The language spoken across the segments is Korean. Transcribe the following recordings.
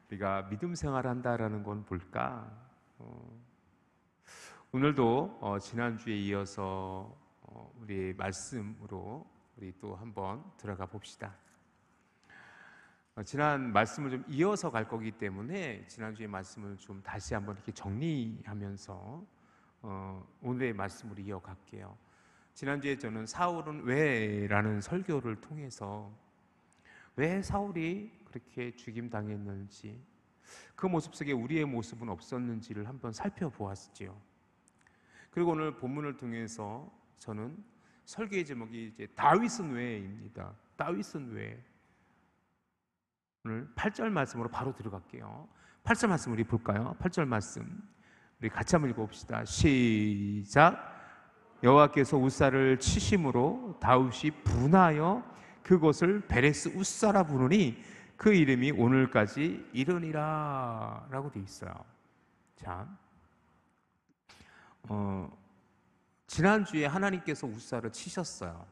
우리가 믿음 생활한다라는 건 뭘까? 오늘도 지난주에 이어서 우리 말씀으로 우리 또 한번 들어가 봅시다. 지난 말씀을 좀 이어서 갈 거기 때문에 지난주의 말씀을 좀 다시 한번 이렇게 정리하면서 오늘의 말씀으로 이어갈게요. 지난주에 저는 사울은 왜? 라는 설교를 통해서 왜 사울이 그렇게 죽임당했는지, 그 모습 속에 우리의 모습은 없었는지를 한번 살펴보았지요. 그리고 오늘 본문을 통해서 저는 설교의 제목이 이제 다윗은 왜입니다. 다윗은 왜? 오늘 8절 말씀으로 바로 들어갈게요. 8절 말씀 우리 볼까요? 8절 말씀 우리 같이 한번 읽어봅시다. 시작. 여호와께서 우사를 치심으로 다윗이 분하여 그곳을 베레스 우사라 부르니 그 이름이 오늘까지 이르니라 라고 되어 있어요. 자, 지난주에 하나님께서 우사를 치셨어요.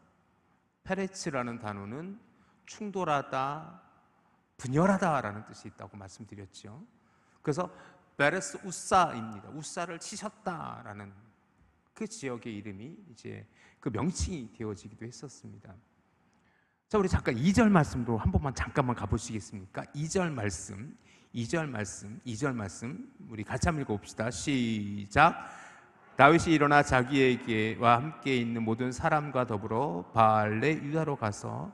페레츠라는 단어는 충돌하다, 분열하다라는 뜻이 있다고 말씀드렸죠. 그래서 베레스 우사입니다. 우사를 치셨다라는 그 지역의 이름이 이제 그 명칭이 되어지기도 했었습니다. 자, 우리 잠깐 2절 말씀도 한 번만 잠깐만 가보시겠습니까? 2절 말씀 우리 같이 한번 읽어봅시다. 시작. 다윗이 일어나 자기에게와 함께 있는 모든 사람과 더불어 바알레 유다로 가서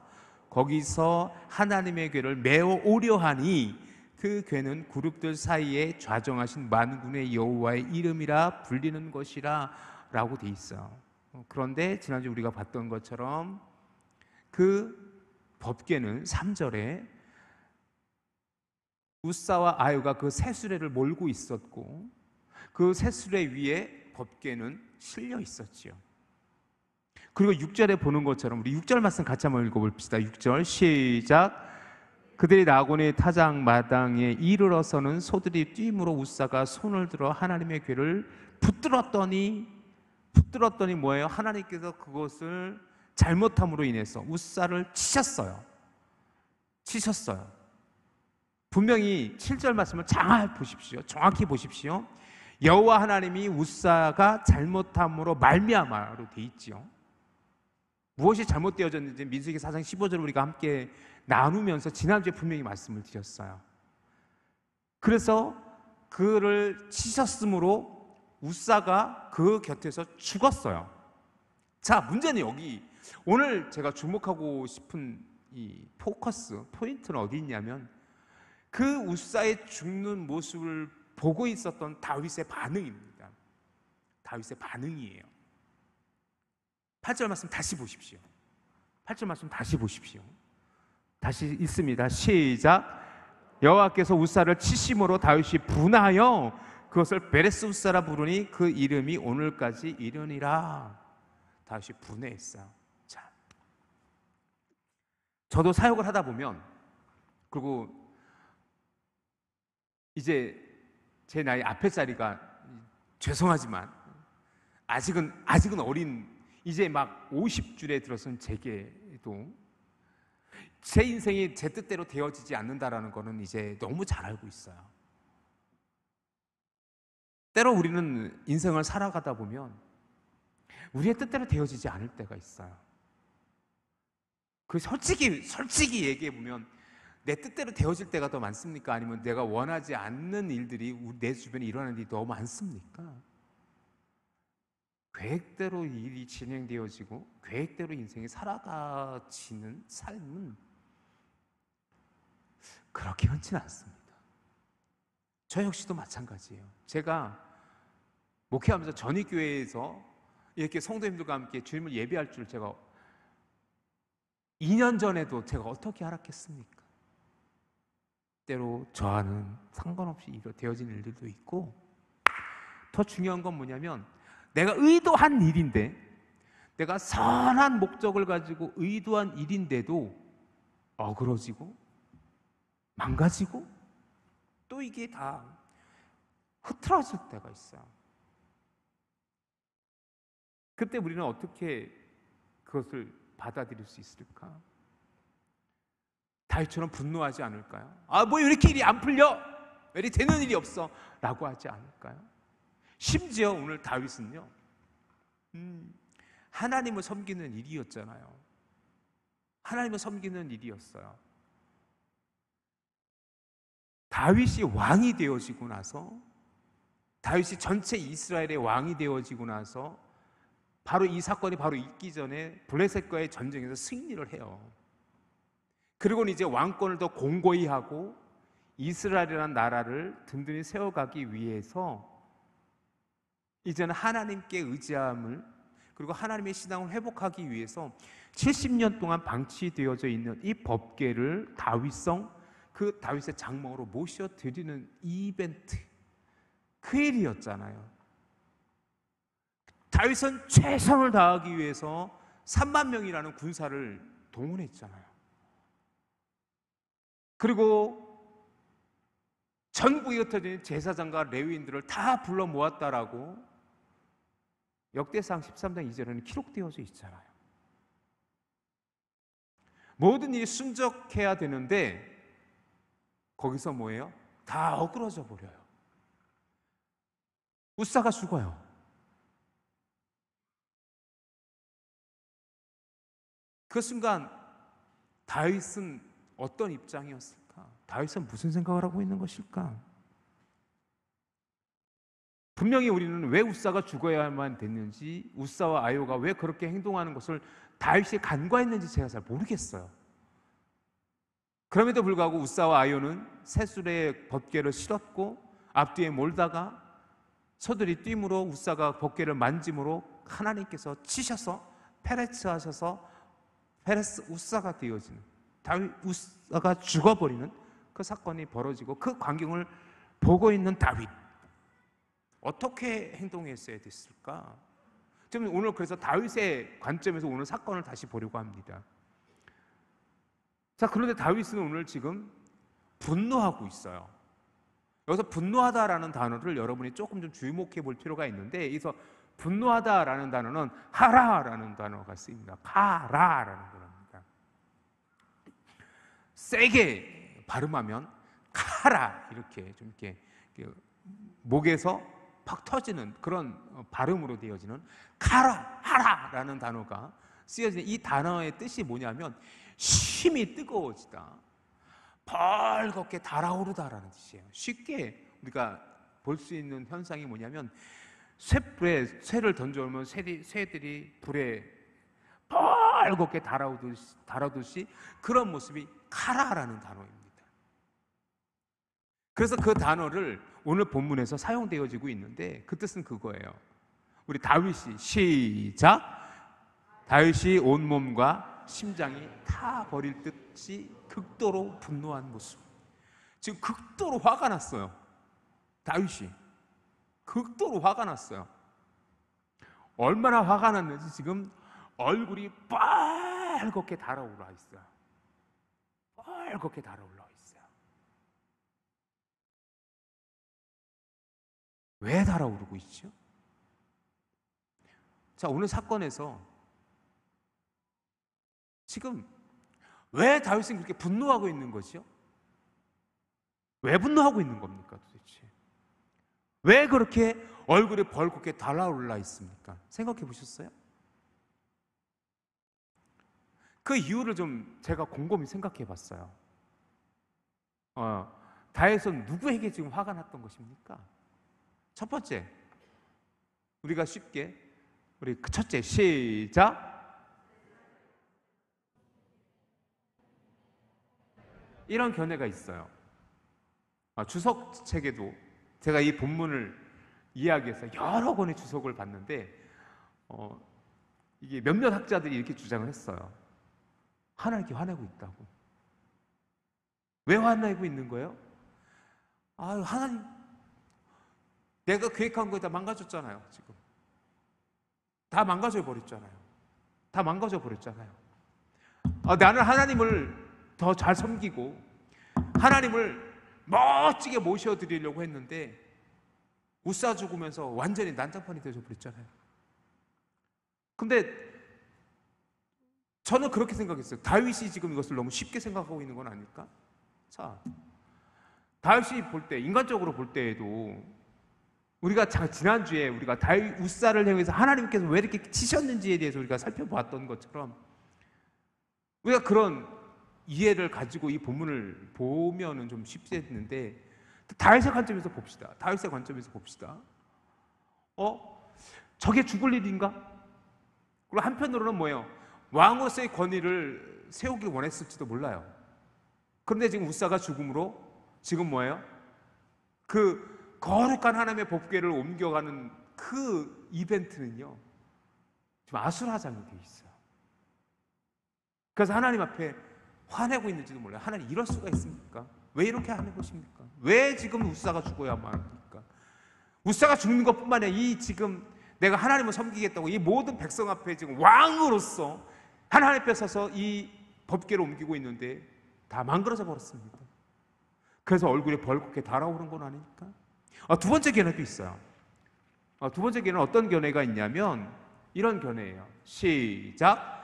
거기서 하나님의 궤를 메어 오려 하니 그 궤는 그룹들 사이에 좌정하신 만군의 여호와의 이름이라 불리는 것이라 라고 돼 있어요. 그런데 지난주 우리가 봤던 것처럼 그 법궤는 3절에 우사와 아유가 그 새수레를 몰고 있었고 그 새수레 위에 법궤는 실려 있었지요. 그리고 6절에 보는 것처럼 우리 6절 말씀 같이 한번 읽어봅시다. 6절 시작. 그들이 나곤의 타작 마당에 이르러서는 소들이 뛰므로 우사가 손을 들어 하나님의 궤를 붙들었더니 뭐예요? 하나님께서 그것을 잘못함으로 인해서 우사를 치셨어요. 분명히 7절 말씀을 정확히 보십시오. 여호와 하나님이 우사가 잘못함으로 말미암아로 돼 있죠. 무엇이 잘못되어졌는지 민수기 4장 15절을 우리가 함께 나누면서 지난주에 분명히 말씀을 드렸어요. 그래서 그를 치셨으므로 우사가 그 곁에서 죽었어요. 자, 문제는 여기 오늘 제가 주목하고 싶은 이 포인트는 어디 있냐면 그 우사의 죽는 모습을 보고 있었던 다윗의 반응입니다. 다윗의 반응이에요. 8절 말씀 다시 보십시오. 다시 읽습니다. 시작. 여호와께서 우사를 치심으로 다윗이 분하여 그것을 베레스 우사라 부르니 그 이름이 오늘까지 이르니라. 다윗이 분해했어요. 자, 저도 사역을 하다 보면, 그리고 이제 제 나이 앞에 자리가 죄송하지만 아직은 어린, 이제 막 50줄에 들어선 제게도 제 인생이 제 뜻대로 되어지지 않는다라는 거는 이제 너무 잘 알고 있어요. 때로 우리는 인생을 살아가다 보면 우리의 뜻대로 되어지지 않을 때가 있어요. 그 솔직히 얘기해 보면 내 뜻대로 되어질 때가 더 많습니까? 아니면 내가 원하지 않는 일들이 내 주변에 일어나는 일이 더 많습니까? 계획대로 일이 진행되어지고 계획대로 인생이 살아가지는 삶은 그렇게 흔치는 않습니다. 저 역시도 마찬가지예요. 제가 목회하면서 전입교회에서 이렇게 성도님들과 함께 주님을 예배할 줄 제가 2년 전에도 제가 어떻게 알았겠습니까? 때로 저와는 상관없이 되어진 일들도 있고, 더 중요한 건 뭐냐면 내가 의도한 일인데, 내가 선한 목적을 가지고 의도한 일인데도 어그러지고 망가지고 또 이게 다 흐트러질 때가 있어요. 그때 우리는 어떻게 그것을 받아들일 수 있을까? 다윗처럼 분노하지 않을까요? 뭐 이렇게 일이 안 풀려? 왜 이리 되는 일이 없어? 라고 하지 않을까요? 심지어 오늘 다윗은요, 하나님을 섬기는 일이었잖아요. 하나님을 섬기는 일이었어요. 다윗이 왕이 되어지고 나서, 다윗이 전체 이스라엘의 왕이 되어지고 나서 바로 이 사건이 바로 있기 전에 블레셋과의 전쟁에서 승리를 해요. 그리고는 이제 왕권을 더 공고히 하고 이스라엘이라는 나라를 든든히 세워가기 위해서 이제는 하나님께 의지함을, 그리고 하나님의 신앙을 회복하기 위해서 70년 동안 방치되어져 있는 이 법궤를 다윗성, 그 다윗의 장막으로 모셔드리는 이벤트, 그 일이었잖아요. 다윗은 최선을 다하기 위해서 3만 명이라는 군사를 동원했잖아요. 그리고 전국에 흩어진 제사장과 레위인들을 다 불러 모았다라고 역대상 13장 2절에는 기록되어져 있잖아요. 모든 일이 순적해야 되는데 거기서 뭐예요? 다 어그러져 버려요. 우사가 죽어요. 그 순간 다윗은 어떤 입장이었을까? 다윗은 무슨 생각을 하고 있는 것일까? 분명히 우리는 왜 우사가 죽어야만 됐는지, 우사와 아요가 왜 그렇게 행동하는 것을 다윗이 간과했는지 제가 잘 모르겠어요. 그럼에도 불구하고 우사와 아요는 셋술의 법궤를 실었고 앞뒤에 몰다가 서들이 뛰므로 우사가 법궤를 만짐으로 하나님께서 치셔서 페레스 하셔서 페레스 우사가 되어지는, 다윗 우사가 죽어버리는 그 사건이 벌어지고, 그 광경을 보고 있는 다윗, 어떻게 행동했어야 됐을까? 지금 오늘 그래서 다윗의 관점에서 오늘 사건을 다시 보려고 합니다. 자, 그런데 다윗은 오늘 지금 분노하고 있어요. 여기서 분노하다라는 단어를 여러분이 조금 좀 주목해 볼 필요가 있는데, 여기서 분노하다라는 단어는 하라라는 단어가 쓰입니다. 카라라는 단어입니다. 세게 발음하면 카라, 이렇게 좀 이렇게 목에서 팍 터지는 그런 발음으로 되어지는 카라, 하라라는 단어가 쓰여진 이 단어의 뜻이 뭐냐면 심히 뜨거워지다, 벌겋게 달아오르다라는 뜻이에요. 쉽게 우리가 볼 수 있는 현상이 뭐냐면 쇠불에 쇠를 던져오면 쇠들이 불에 벌겋게 달아오듯이 그런 모습이 카라라는 단어입니다. 그래서 그 단어를 오늘 본문에서 사용되어지고 있는데 그 뜻은 그거예요. 우리 다윗이 시작! 다윗이 온몸과 심장이 타버릴 듯이 극도로 분노한 모습. 지금 극도로 화가 났어요. 다윗이 극도로 화가 났어요. 얼마나 화가 났는지 지금 얼굴이 빨갛게 달아올라 있어요. 빨갛게 달아올라 있어요. 왜 달아오르고 있죠? 자, 오늘 사건에서 지금 왜 다윗은 그렇게 분노하고 있는 거죠? 왜 분노하고 있는 겁니까 도대체? 왜 그렇게 얼굴이 벌겋게 달아올라 있습니까? 생각해 보셨어요? 그 이유를 좀 제가 곰곰이 생각해 봤어요. 다윗은 누구에게 지금 화가 났던 것입니까? 첫 번째, 우리가 쉽게 우리 첫째 시작! 이런 견해가 있어요. 주석 책에도 제가 이 본문을 이야기해서 여러 권의 주석을 봤는데 이게 몇몇 학자들이 이렇게 주장을 했어요. 하나님께 화내고 있다고. 왜 화내고 있는 거예요? 하나님, 내가 계획한 거 다 망가졌잖아요. 지금 다 망가져 버렸잖아요. 다 망가져 버렸잖아요. 나는 하나님을 더 잘 섬기고 하나님을 멋지게 모셔드리려고 했는데 우사 죽으면서 완전히 난장판이 되어져 버렸잖아요. 근데 저는 그렇게 생각했어요. 다윗이 지금 이것을 너무 쉽게 생각하고 있는 건 아닐까? 자, 다윗이 볼 때, 인간적으로 볼 때에도 우리가 지난주에 우리가 다윗 우사를 향해서 하나님께서 왜 이렇게 치셨는지에 대해서 우리가 살펴보았던 것처럼 우리가 그런 이해를 가지고 이 본문을 보면은 좀 쉽지 않는데, 다윗의 관점에서 봅시다. 다윗의 관점에서 봅시다. 저게 죽을 일인가? 그리고 한편으로는 뭐예요? 왕으로서의 권위를 세우길 원했을지도 몰라요. 그런데 지금 우사가 죽음으로 지금 뭐예요? 그 거룩한 하나님의 법궤를 옮겨가는 그 이벤트는요, 지금 아수라장이 돼 있어요. 그래서 하나님 앞에 화내고 있는지도 몰라요. 하나님, 이럴 수가 있습니까? 왜 이렇게 하는 것입니까? 왜 지금 우사가 죽어야만 합니까? 우사가 죽는 것뿐만 아니라 이 지금 내가 하나님을 섬기겠다고 이 모든 백성 앞에 지금 왕으로서 하나님 앞에 서서 이 법궤를 옮기고 있는데 다 망가져 버렸습니다. 그래서 얼굴에 벌겋게 달아오른 건 아닙니까? 두 번째 견해도 있어요. 두 번째 견해는 어떤 견해가 있냐면 이런 견해예요. 시작.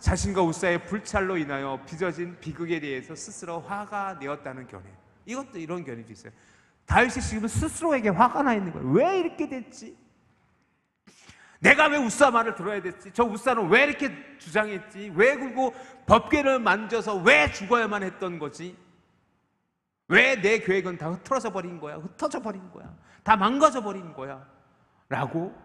자신과 우사의 불찰로 인하여 빚어진 비극에 대해서 스스로 화가 내었다는 견해. 이것도 이런 견해도 있어요. 다윗이 지금 스스로에게 화가 나 있는 거예요. 왜 이렇게 됐지? 내가 왜 우사 말을 들어야 됐지? 저 우사는 왜 이렇게 주장했지? 왜 그리고 법궤를 만져서 왜 죽어야만 했던 거지? 왜 내 계획은 다 흩어져 버린 거야? 흩어져 버린 거야? 다 망가져 버린 거야? 라고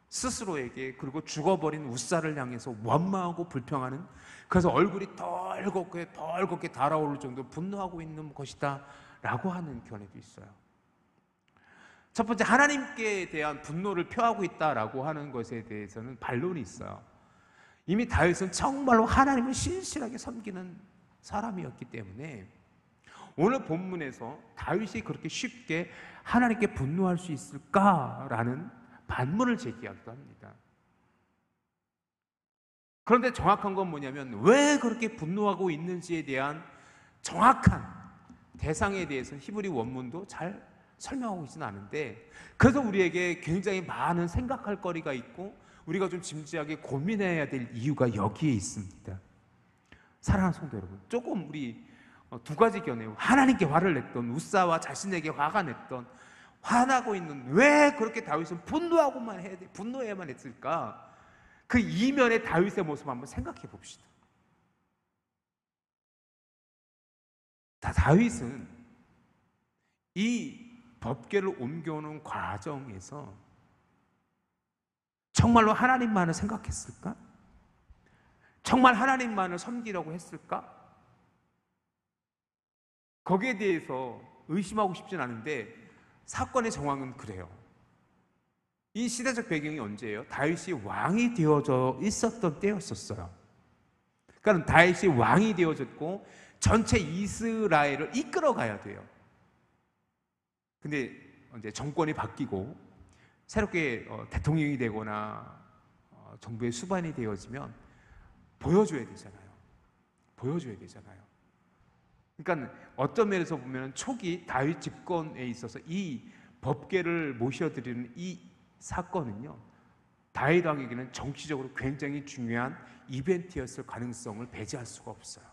스스로에게, 그리고 죽어버린 우사를 향해서 원망하고 불평하는, 그래서 얼굴이 덜겁게 달아오를 정도로 분노하고 있는 것이다 라고 하는 견해도 있어요. 첫 번째, 하나님께 대한 분노를 표하고 있다라고 하는 것에 대해서는 반론이 있어요. 이미 다윗은 정말로 하나님을 신실하게 섬기는 사람이었기 때문에 오늘 본문에서 다윗이 그렇게 쉽게 하나님께 분노할 수 있을까라는 반문을 제기하기도 합니다. 그런데 정확한 건 뭐냐면 왜 그렇게 분노하고 있는지에 대한 정확한 대상에 대해서는 히브리 원문도 잘 설명하고 있지는 않은데, 그래서 우리에게 굉장히 많은 생각할 거리가 있고 우리가 좀 진지하게 고민해야 될 이유가 여기에 있습니다. 사랑하는 성도 여러분, 조금 우리 두 가지 견해, 하나님께 화를 냈던 우사와 자신에게 화가 냈던, 화나고 있는, 왜 그렇게 다윗은 분노해야만 했을까? 그 이면의 다윗의 모습 한번 생각해 봅시다. 다윗은 이 법궤를 옮겨오는 과정에서 정말로 하나님만을 생각했을까? 정말 하나님만을 섬기려고 했을까? 거기에 대해서 의심하고 싶진 않은데 사건의 정황은 그래요. 이 시대적 배경이 언제예요? 다윗이 왕이 되어져 있었던 때였었어요. 그러니까 다윗이 왕이 되어졌고 전체 이스라엘을 이끌어가야 돼요. 근데 이제 정권이 바뀌고 새롭게 대통령이 되거나 정부의 수반이 되어지면 보여줘야 되잖아요. 보여줘야 되잖아요. 그러니까 어떤 면에서 보면 초기 다윗 집권에 있어서 이 법궤를 모셔드리는 이 사건은요, 다윗 왕에게는 정치적으로 굉장히 중요한 이벤트였을 가능성을 배제할 수가 없어요.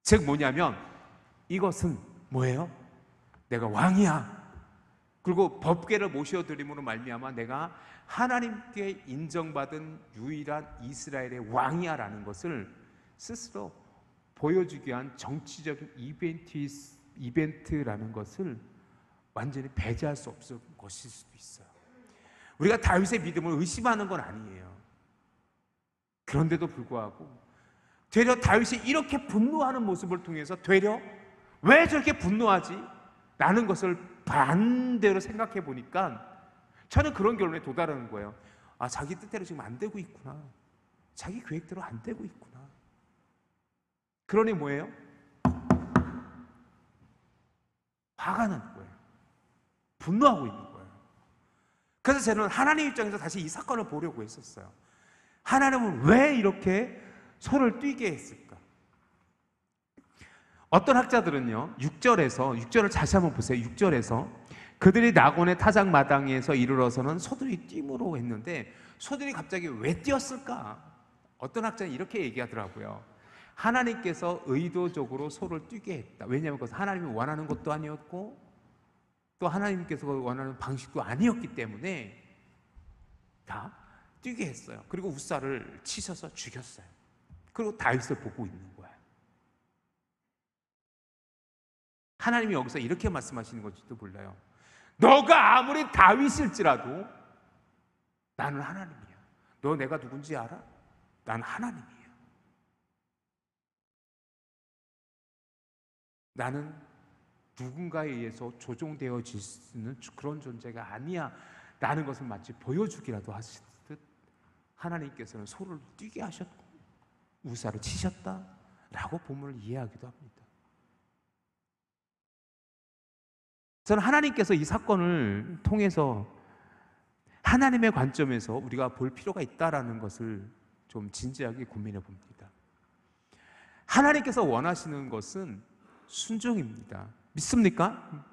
즉 뭐냐면 이것은 뭐예요? 내가 왕이야. 그리고 법궤를 모셔드림으로 말미암아 내가 하나님께 인정받은 유일한 이스라엘의 왕이야라는 것을 스스로 보여주기 위한 정치적인 이벤트라는 것을 완전히 배제할 수 없을 것일 수도 있어요. 우리가 다윗의 믿음을 의심하는 건 아니에요. 그런데도 불구하고 되려 다윗이 이렇게 분노하는 모습을 통해서 되려 왜 저렇게 분노하지? 라는 것을 반대로 생각해 보니까 저는 그런 결론에 도달하는 거예요. 자기 뜻대로 지금 안 되고 있구나. 자기 계획대로 안 되고 있구나. 그러니 뭐예요? 화가 나는 거예요. 분노하고 있는 거예요. 그래서 저는 하나님 입장에서 다시 이 사건을 보려고 했었어요. 하나님은 왜 이렇게 손을 뛰게 했을까? 어떤 학자들은요, 6절을 다시 한번 보세요. 6절에서 그들이 낙원의 타작마당에서 이르러서는 소들이 뛰므로 했는데 소들이 갑자기 왜 뛰었을까? 어떤 학자는 이렇게 얘기하더라고요. 하나님께서 의도적으로 소를 뛰게 했다. 왜냐하면 그것은 하나님이 원하는 것도 아니었고 또 하나님께서 원하는 방식도 아니었기 때문에 다 뛰게 했어요. 그리고 우사를 치셔서 죽였어요. 그리고 다윗을 보고 있는 거예요. 하나님이 여기서 이렇게 말씀하시는 건지도 몰라요. 너가 아무리 다윗일지라도 나는 하나님이야. 너 내가 누군지 알아? 나는 하나님이야. 나는 누군가에 의해서 조종되어질 수 있는 그런 존재가 아니야 라는 것을 마치 보여주기라도 하시듯 하나님께서는 소를 뛰게 하셨고 우사를 치셨다라고 본문을 이해하기도 합니다. 저는 하나님께서 이 사건을 통해서 하나님의 관점에서 우리가 볼 필요가 있다라는 것을 좀 진지하게 고민해 봅니다. 하나님께서 원하시는 것은 순종입니다. 믿습니까?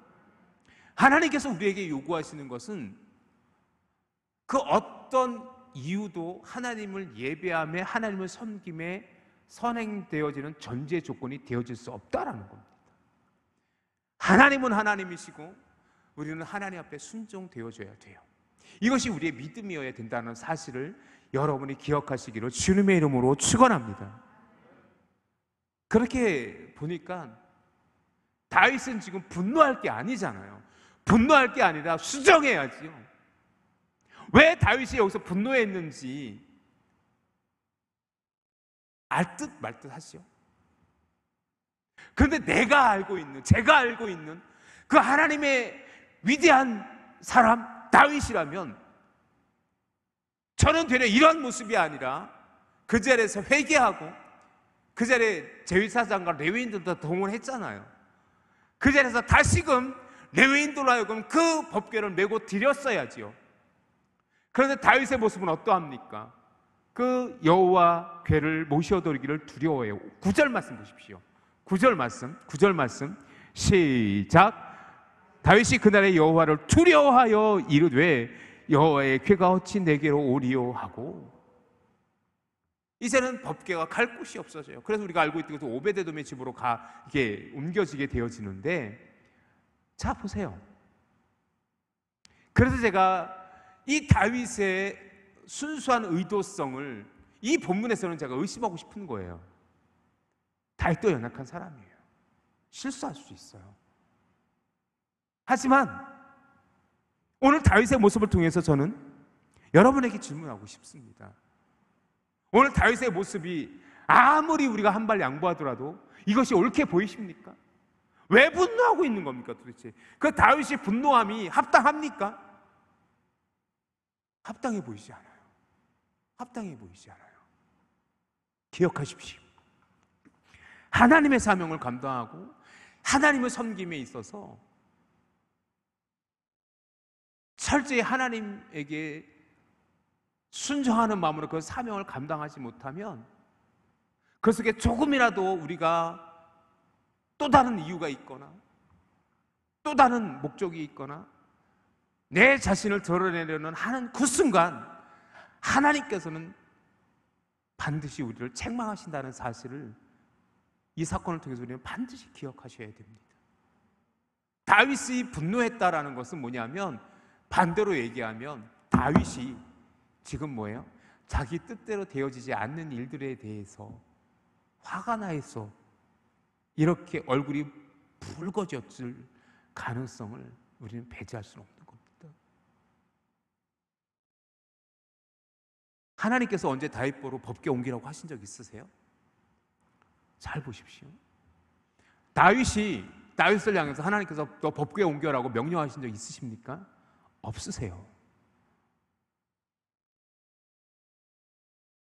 하나님께서 우리에게 요구하시는 것은 그 어떤 이유도 하나님을 예배함에 하나님을 섬김에 선행되어지는 전제 조건이 되어질 수 없다라는 겁니다. 하나님은 하나님이시고 우리는 하나님 앞에 순종되어져야 돼요. 이것이 우리의 믿음이어야 된다는 사실을 여러분이 기억하시기를 주님의 이름으로 축원합니다. 그렇게 보니까 다윗은 지금 분노할 게 아니잖아요. 분노할 게 아니라 수정해야지요. 왜 다윗이 여기서 분노했는지 알 듯 말 듯 하시오. 그런데 제가 알고 있는 그 하나님의 위대한 사람 다윗이라면 저는 되려 이런 모습이 아니라 그 자리에서 회개하고 그 자리에 제위사장과 레위인들도 동원했잖아요. 그 자리에서 다시금 레위인들로 하여금 그 법궤를 메고 드렸어야지요. 그런데 다윗의 모습은 어떠합니까? 그 여호와 궤를 모셔드리기를 두려워해요. 9절 말씀 보십시오. 9절 말씀 시작. 다윗이 그날에 여호와를 두려워하여 이르되 여호와의 궤가 어찌 내게로 오리요 하고 이제는 법궤가 갈 곳이 없어져요. 그래서 우리가 알고 있던 것은 오베데돔의 집으로 이게 옮겨지게 되어지는데 자 보세요. 그래서 제가 이 다윗의 순수한 의도성을 이 본문에서는 제가 의심하고 싶은 거예요. 다윗도 연약한 사람이에요. 실수할 수 있어요. 하지만 오늘 다윗의 모습을 통해서 저는 여러분에게 질문하고 싶습니다. 오늘 다윗의 모습이 아무리 우리가 한 발 양보하더라도 이것이 옳게 보이십니까? 왜 분노하고 있는 겁니까 도대체? 그 다윗이 분노함이 합당합니까? 합당해 보이지 않아요. 합당해 보이지 않아요. 기억하십시오. 하나님의 사명을 감당하고 하나님을 섬김에 있어서 철저히 하나님에게 순종하는 마음으로 그 사명을 감당하지 못하면 그 속에 조금이라도 우리가 또 다른 이유가 있거나 또 다른 목적이 있거나 내 자신을 드러내려는 하는 그 순간 하나님께서는 반드시 우리를 책망하신다는 사실을 이 사건을 통해서 우리는 반드시 기억하셔야 됩니다. 다윗이 분노했다라는 것은 뭐냐면 반대로 얘기하면 다윗이 지금 뭐예요? 자기 뜻대로 되어지지 않는 일들에 대해서 화가 나 있어 이렇게 얼굴이 붉어졌을 가능성을 우리는 배제할 수는 없는 겁니다. 하나님께서 언제 다윗 보러 법궤 옮기라고 하신 적 있으세요? 잘 보십시오. 다윗을 향해서 하나님께서 너 법궤 옮겨라고 명령하신 적 있으십니까? 없으세요.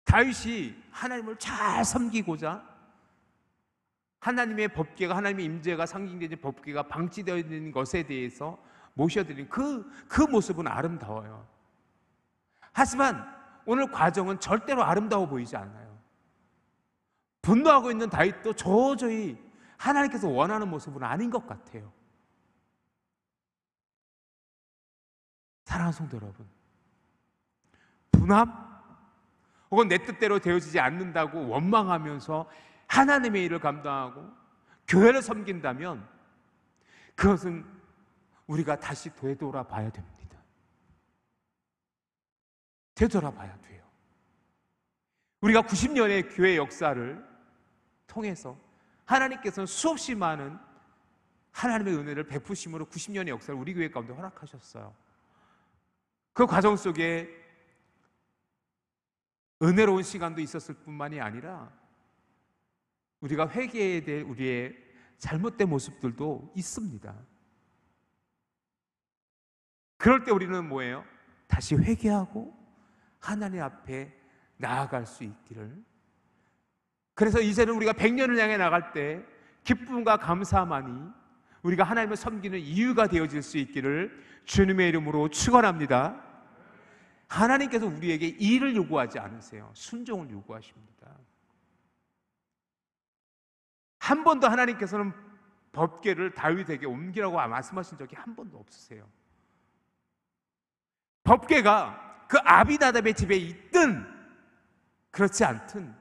다윗이 하나님을 잘 섬기고자 하나님의 법궤가 하나님의 임재가 상징되는 법궤가 방치되어 있는 것에 대해서 모셔드린 그 모습은 아름다워요. 하지만 오늘 과정은 절대로 아름다워 보이지 않아요. 분노하고 있는 다윗도 도저히 하나님께서 원하는 모습은 아닌 것 같아요. 사랑하는 성도 여러분, 분함 혹은 내 뜻대로 되어지지 않는다고 원망하면서 하나님의 일을 감당하고 교회를 섬긴다면 그것은 우리가 다시 되돌아봐야 됩니다. 되돌아봐야 돼요. 우리가 90년의 교회 역사를 통해서 하나님께서는 수없이 많은 하나님의 은혜를 베푸심으로 90년의 역사를 우리 교회 가운데 허락하셨어요. 그 과정 속에 은혜로운 시간도 있었을 뿐만이 아니라 우리가 회개해야 될 우리의 잘못된 모습들도 있습니다. 그럴 때 우리는 뭐예요? 다시 회개하고 하나님 앞에 나아갈 수 있기를. 그래서 이제는 우리가 100년을 향해 나갈 때 기쁨과 감사만이 우리가 하나님을 섬기는 이유가 되어질 수 있기를 주님의 이름으로 축원합니다. 하나님께서 우리에게 일을 요구하지 않으세요. 순종을 요구하십니다. 한 번도 하나님께서는 법궤를 다윗에게 옮기라고 말씀하신 적이 한 번도 없으세요. 법궤가 그 아비나답의 집에 있든 그렇지 않든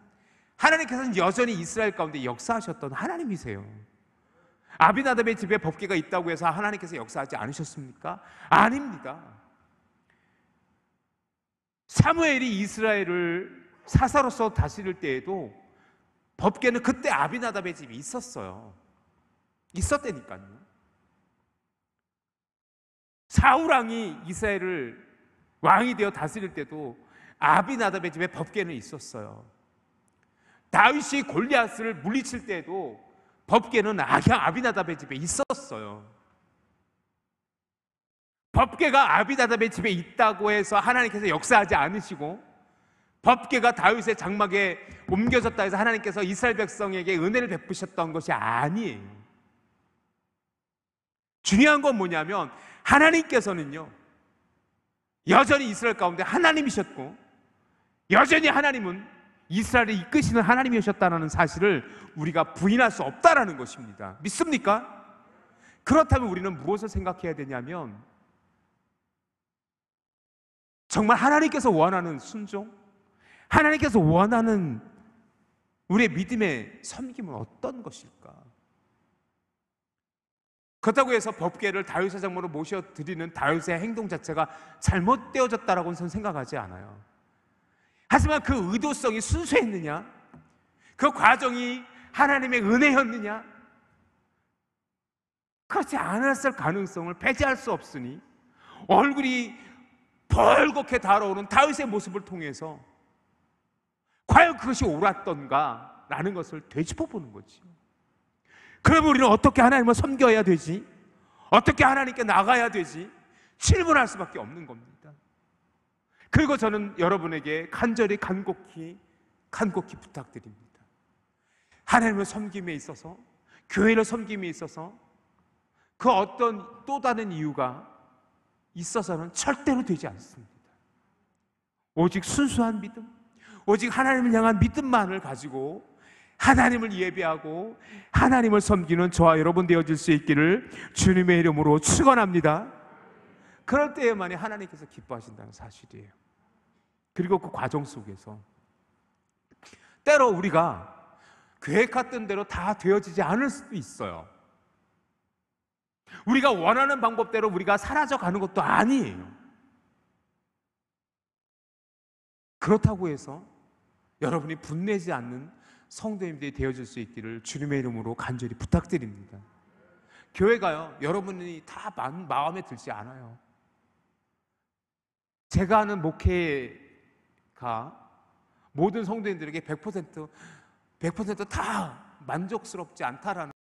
하나님께서는 여전히 이스라엘 가운데 역사하셨던 하나님이세요. 아비나답의 집에 법궤가 있다고 해서 하나님께서 역사하지 않으셨습니까? 아닙니다. 사무엘이 이스라엘을 사사로서 다스릴 때에도 법궤는 그때 아비나답의 집에 있었어요. 있었다니까요. 사울 왕이 이스라엘을 왕이 되어 다스릴 때도 아비나답의 집에 법궤는 있었어요. 다윗이 골리앗을 물리칠 때도 법궤는 아비나답의 집에 있었어요. 법궤가 아비나답의 집에 있다고 해서 하나님께서 역사하지 않으시고 법궤가 다윗의 장막에 옮겨졌다 해서 하나님께서 이스라엘 백성에게 은혜를 베푸셨던 것이 아니에요. 중요한 건 뭐냐면 하나님께서는요 여전히 이스라엘 가운데 하나님이셨고 여전히 하나님은 이스라엘을 이끄시는 하나님이셨다는 사실을 우리가 부인할 수 없다라는 것입니다. 믿습니까? 그렇다면 우리는 무엇을 생각해야 되냐면 정말 하나님께서 원하는 순종, 하나님께서 원하는 우리의 믿음의 섬김은 어떤 것일까? 그렇다고 해서 법궤를 다윗의 장모로 모셔드리는 다윗의 행동 자체가 잘못되어졌다라고는 저는 생각하지 않아요. 하지만 그 의도성이 순수했느냐? 그 과정이 하나님의 은혜였느냐? 그렇지 않았을 가능성을 배제할 수 없으니 얼굴이 벌겋게 달아오른 다윗의 모습을 통해서 과연 그것이 옳았던가? 라는 것을 되짚어보는 거지. 그러면 우리는 어떻게 하나님을 섬겨야 되지? 어떻게 하나님께 나가야 되지? 질문할 수밖에 없는 겁니다. 그리고 저는 여러분에게 간절히 간곡히 부탁드립니다. 하나님을 섬김에 있어서, 교회를 섬김에 있어서 그 어떤 또 다른 이유가 있어서는 절대로 되지 않습니다. 오직 순수한 믿음, 오직 하나님을 향한 믿음만을 가지고 하나님을 예배하고 하나님을 섬기는 저와 여러분 되어질 수 있기를 주님의 이름으로 축원합니다. 그럴 때에만이 하나님께서 기뻐하신다는 사실이에요. 그리고 그 과정 속에서 때로 우리가 계획했던 대로 다 되어지지 않을 수도 있어요. 우리가 원하는 방법대로 우리가 사라져가는 것도 아니에요. 그렇다고 해서 여러분이 분내지 않는 성도님들이 되어질 수 있기를 주님의 이름으로 간절히 부탁드립니다. 교회가요, 여러분이 다 마음에 들지 않아요. 제가 하는 목회가 모든 성도님들에게 100% 다 만족스럽지 않다라는